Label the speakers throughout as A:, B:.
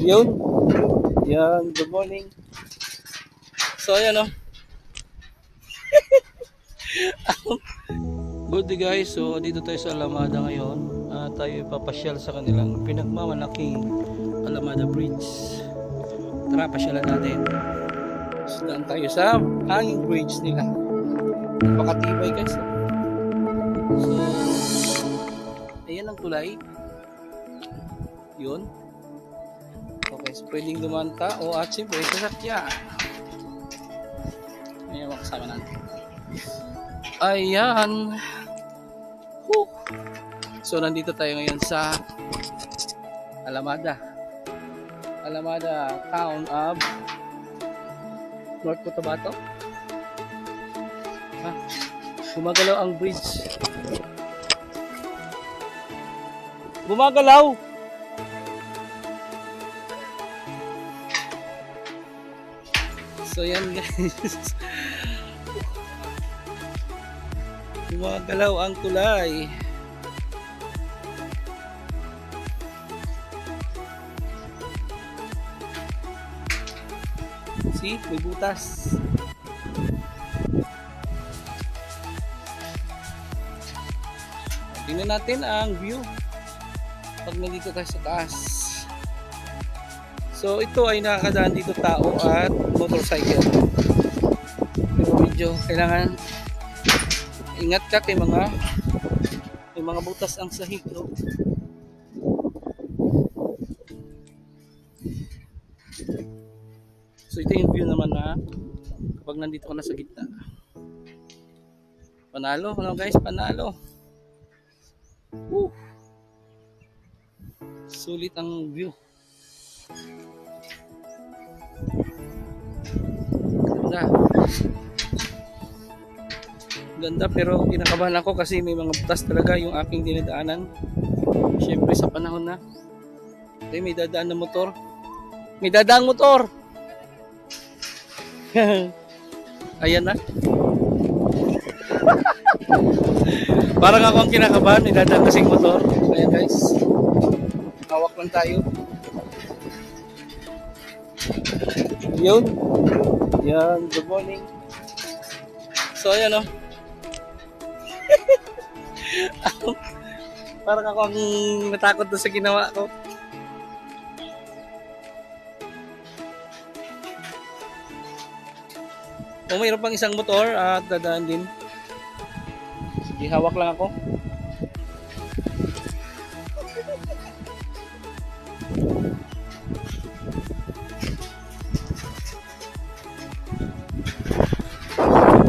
A: Yun. Yan. Good morning. So, ayan o. Good day guys. So, dito tayo sa Alamada ngayon. Tayo ipapasyal sa kanilang pinagmamalaking Alamada Bridge. Tara, pasyalan natin. So, daan tayo sa hanging bridge nila. Napakatibay guys. So, ayan ang tulay. Yun. Okay, so pwedeng dumanta o at siyempre sasakyan. Ayan mga kasama natin. Ayan. Woo. So nandito tayo ngayon sa Alamada. Alamada Town of North Cotabato. Gumagalaw ang bridge. Gumagalaw! So yan guys. Gumagalaw ang tulay. See, may butas. Tingnan natin ang view pag nandito tayo sa taas. So ito ay nakakadaan dito tao at motorcycle. Pero medyo kailangan ingat ka kay mga butas ang sahig, no? So ito yung view naman na kapag nandito ka na sa gitna. Panalo, ano guys, panalo. Woo! Sulit ang view. Ganda pero kinakabahan ako kasi may mga butas talaga yung aking dinadaanan. Siyempre sa panahon na may dadaan na motor. May dadaang motor. Ayan na. Parang ako ang kinakabahan, may dadaan kasing motor. Ayan guys. Hawak lang tayo. Yun. Yan, good morning. So ayan o. Parang ako ang natakot doon sa ginawa ko. Kung mayroon pang isang motor at dadaan din. Sige, hawak lang ako.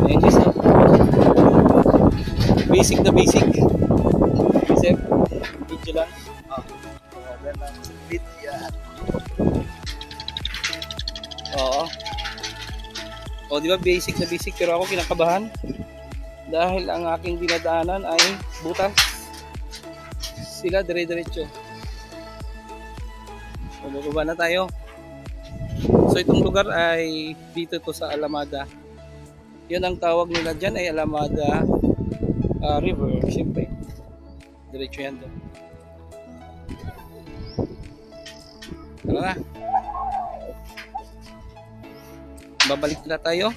A: Ayan guys, basic na basic. Isip, video lang. Oo. O, di ba basic na basic pero ako kinakabahan dahil ang aking dinadaanan ay butas. Sila dire-diretso. So, bababa na tayo. So, itong lugar ay dito to sa Alamada. Yun ang tawag nila dyan ay Alamada River. Siyempre, diretso yan doon. Tara na. Babalik na tayo.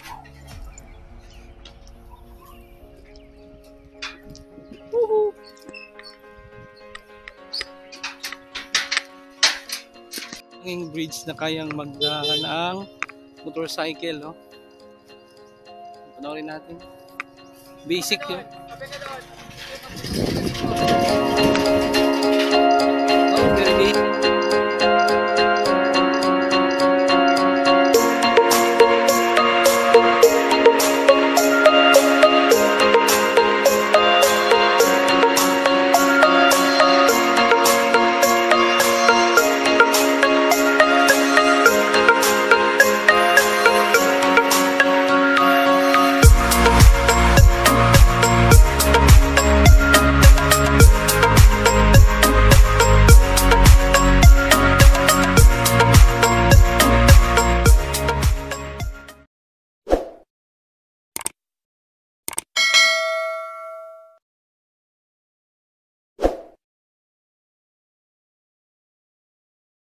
A: Woohoo! Ang bridge na kayang magdaan ng motorcycle, no? Panoorin natin. Basic yun.